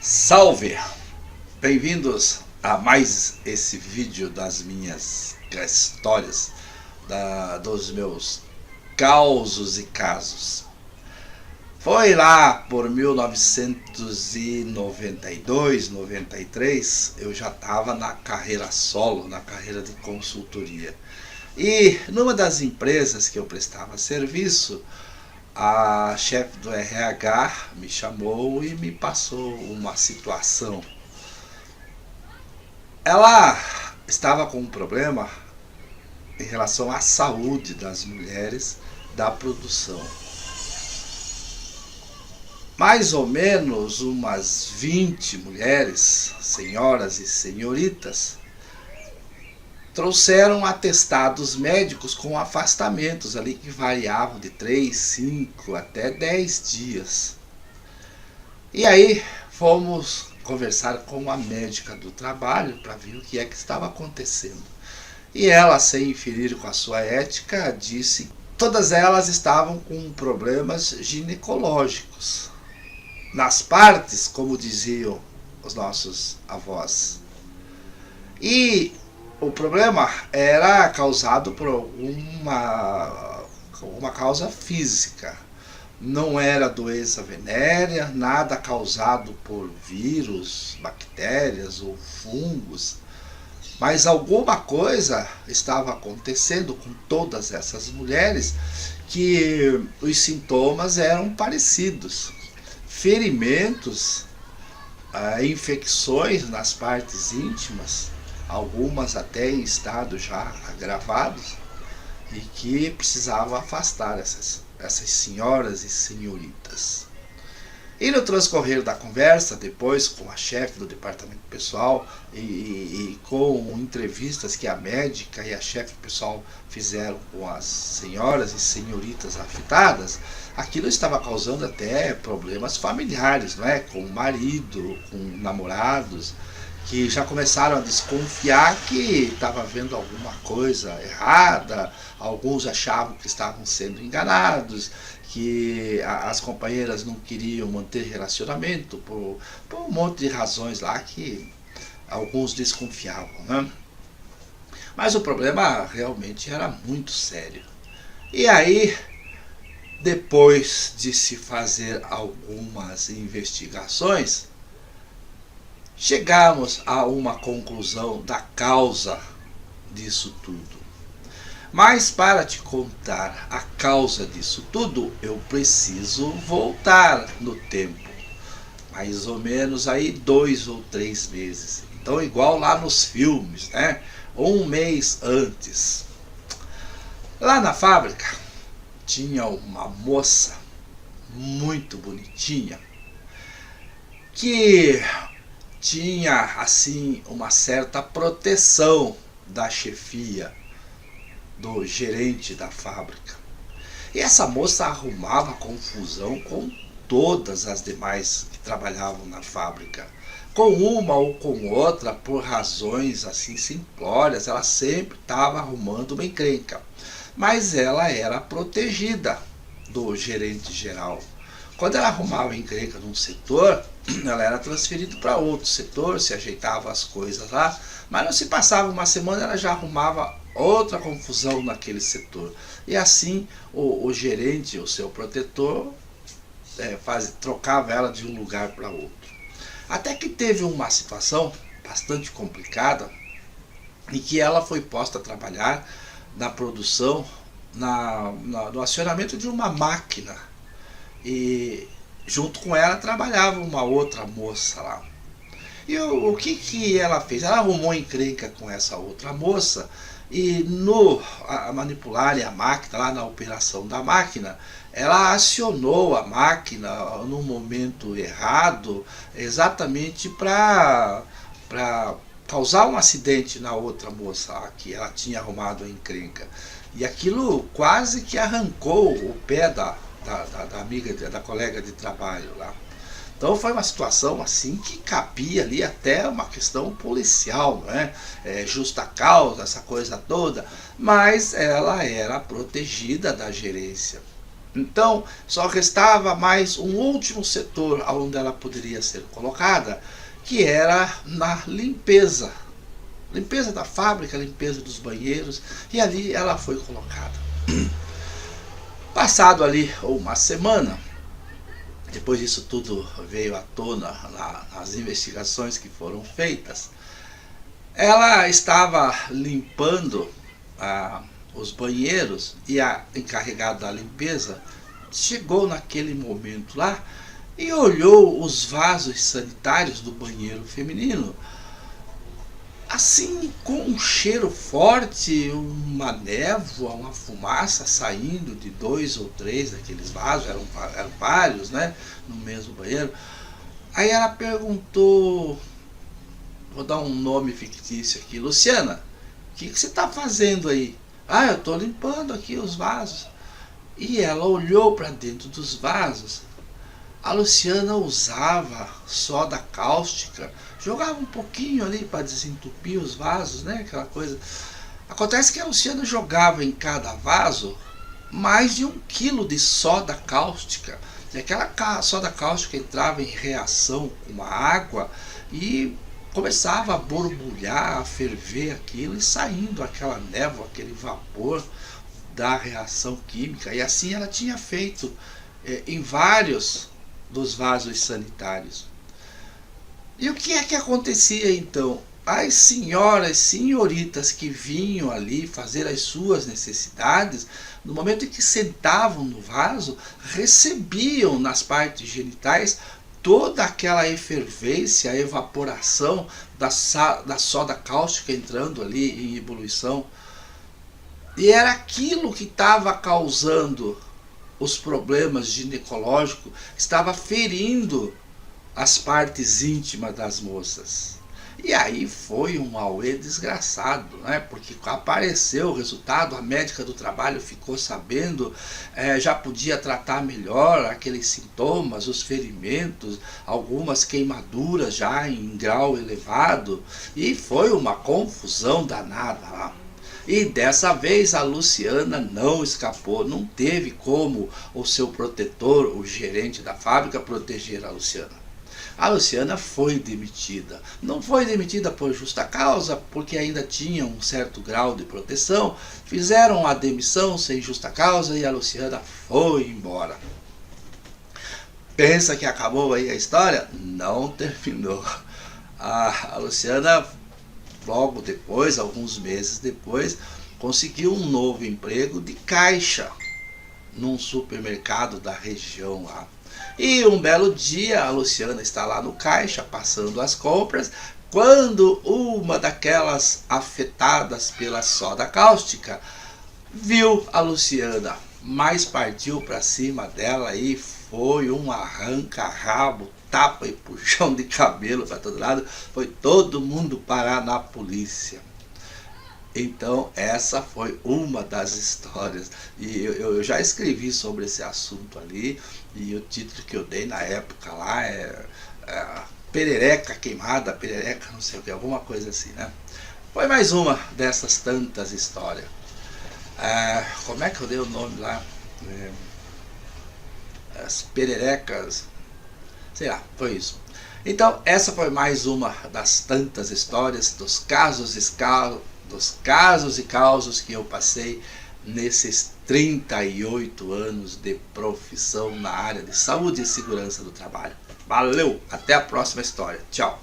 Salve! Bem-vindos a mais esse vídeo das minhas histórias, dos meus causos e casos. Foi lá por 1992, 93, eu já estava na carreira solo, na carreira de consultoria. E numa das empresas que eu prestava serviço, a chefe do RH me chamou e me passou uma situação. Ela estava com um problema em relação à saúde das mulheres da produção. Mais ou menos umas 20 mulheres, senhoras e senhoritas, trouxeram atestados médicos com afastamentos ali que variavam de 3, 5 até 10 dias. E aí fomos conversar com a médica do trabalho para ver o que é que estava acontecendo. E ela, sem ferir com a sua ética, disse que todas elas estavam com problemas ginecológicos. Nas partes, como diziam os nossos avós. E o problema era causado por uma causa física. Não era doença venérea, nada causado por vírus, bactérias ou fungos. Mas alguma coisa estava acontecendo com todas essas mulheres que os sintomas eram parecidos. Ferimentos, infecções nas partes íntimas, algumas até em estado já agravados, e que precisavam afastar essas senhoras e senhoritas. E no transcorrer da conversa, depois com a chefe do departamento pessoal e com entrevistas que a médica e a chefe pessoal fizeram com as senhoras e senhoritas afetadas, aquilo estava causando até problemas familiares, não é? Com o marido, com namorados, que já começaram a desconfiar que estava havendo alguma coisa errada. Alguns achavam que estavam sendo enganados, que as companheiras não queriam manter relacionamento por um monte de razões lá que alguns desconfiavam, né? Mas o problema realmente era muito sério. E aí, depois de se fazer algumas investigações, chegamos a uma conclusão da causa disso tudo. Mas para te contar a causa disso tudo, eu preciso voltar no tempo. Mais ou menos aí 2 ou 3 meses. Então igual lá nos filmes, né? 1 mês antes. Lá na fábrica tinha uma moça muito bonitinha que tinha assim uma certa proteção da chefia, do gerente da fábrica. E essa moça arrumava confusão com todas as demais que trabalhavam na fábrica. Com uma ou com outra, por razões assim simplórias, ela sempre estava arrumando uma encrenca. Mas ela era protegida do gerente geral. Quando ela arrumava encrenca num setor, ela era transferida para outro setor, se ajeitava as coisas lá, mas não se passava uma semana, ela já arrumava outra confusão naquele setor. E assim o gerente, o seu protetor, trocava ela de um lugar para outro. Até que teve uma situação bastante complicada em que ela foi posta a trabalhar na produção, no acionamento de uma máquina. E junto com ela trabalhava uma outra moça lá. E o que ela fez? Ela arrumou encrenca com essa outra moça e no manipular a máquina, lá na operação da máquina, ela acionou a máquina no momento errado, exatamente para causar um acidente na outra moça lá, que ela tinha arrumado a encrenca. E aquilo quase que arrancou o pé da amiga, da colega de trabalho lá. Então foi uma situação assim que cabia ali até uma questão policial, né? Justa causa, essa coisa toda, mas ela era protegida da gerência. Então, só restava mais um último setor onde ela poderia ser colocada, que era na limpeza. Limpeza da fábrica, limpeza dos banheiros, e ali ela foi colocada. Passado ali uma semana, depois disso tudo veio à tona nas investigações que foram feitas, ela estava limpando os banheiros e a encarregada da limpeza chegou naquele momento lá e olhou os vasos sanitários do banheiro feminino, assim, com um cheiro forte, uma névoa, uma fumaça saindo de 2 ou 3 daqueles vasos, eram vários, né, no mesmo banheiro. Aí ela perguntou, vou dar um nome fictício aqui, Luciana, o que você está fazendo aí? Ah, eu estou limpando aqui os vasos. E ela olhou para dentro dos vasos. A Luciana usava soda cáustica, jogava um pouquinho ali para desentupir os vasos, né? Aquela coisa. Acontece que a Luciana jogava em cada vaso mais de 1 quilo de soda cáustica. E aquela soda cáustica entrava em reação com a água e começava a borbulhar, a ferver aquilo e saindo aquela névoa, aquele vapor da reação química. E assim ela tinha feito em vários dos vasos sanitários. E o que é que acontecia então? As senhoras, senhoritas que vinham ali fazer as suas necessidades, no momento em que sentavam no vaso, recebiam nas partes genitais toda aquela efervescência, a evaporação da soda cáustica entrando ali em ebulição. E era aquilo que estava causando os problemas ginecológicos, estava ferindo as partes íntimas das moças. E aí foi um auê desgraçado, né? Porque apareceu o resultado, a médica do trabalho ficou sabendo, já podia tratar melhor aqueles sintomas, os ferimentos, algumas queimaduras já em grau elevado, e foi uma confusão danada lá. E dessa vez a Luciana não escapou, não teve como o seu protetor, o gerente da fábrica, proteger a Luciana. A Luciana foi demitida. Não foi demitida por justa causa, porque ainda tinha um certo grau de proteção. Fizeram a demissão sem justa causa e a Luciana foi embora. Pensa que acabou aí a história? Não terminou. A Luciana, logo depois, alguns meses depois, conseguiu um novo emprego de caixa num supermercado da região lá. E um belo dia a Luciana está lá no caixa passando as compras, quando uma daquelas afetadas pela soda cáustica viu a Luciana, mas partiu para cima dela e foi um arranca-rabo, tapa e puxão de cabelo para todo lado. Foi todo mundo parar na polícia. Então essa foi uma das histórias, e eu já escrevi sobre esse assunto ali, e o título que eu dei na época lá é Perereca Queimada, Perereca não sei o que, alguma coisa assim, né? Foi mais uma dessas tantas histórias. Como é que eu dei o nome lá? As pererecas, sei lá, foi isso. Então essa foi mais uma das tantas histórias, dos casos e causos que eu passei nesses 38 anos de profissão na área de saúde e segurança do trabalho. Valeu, até a próxima história. Tchau.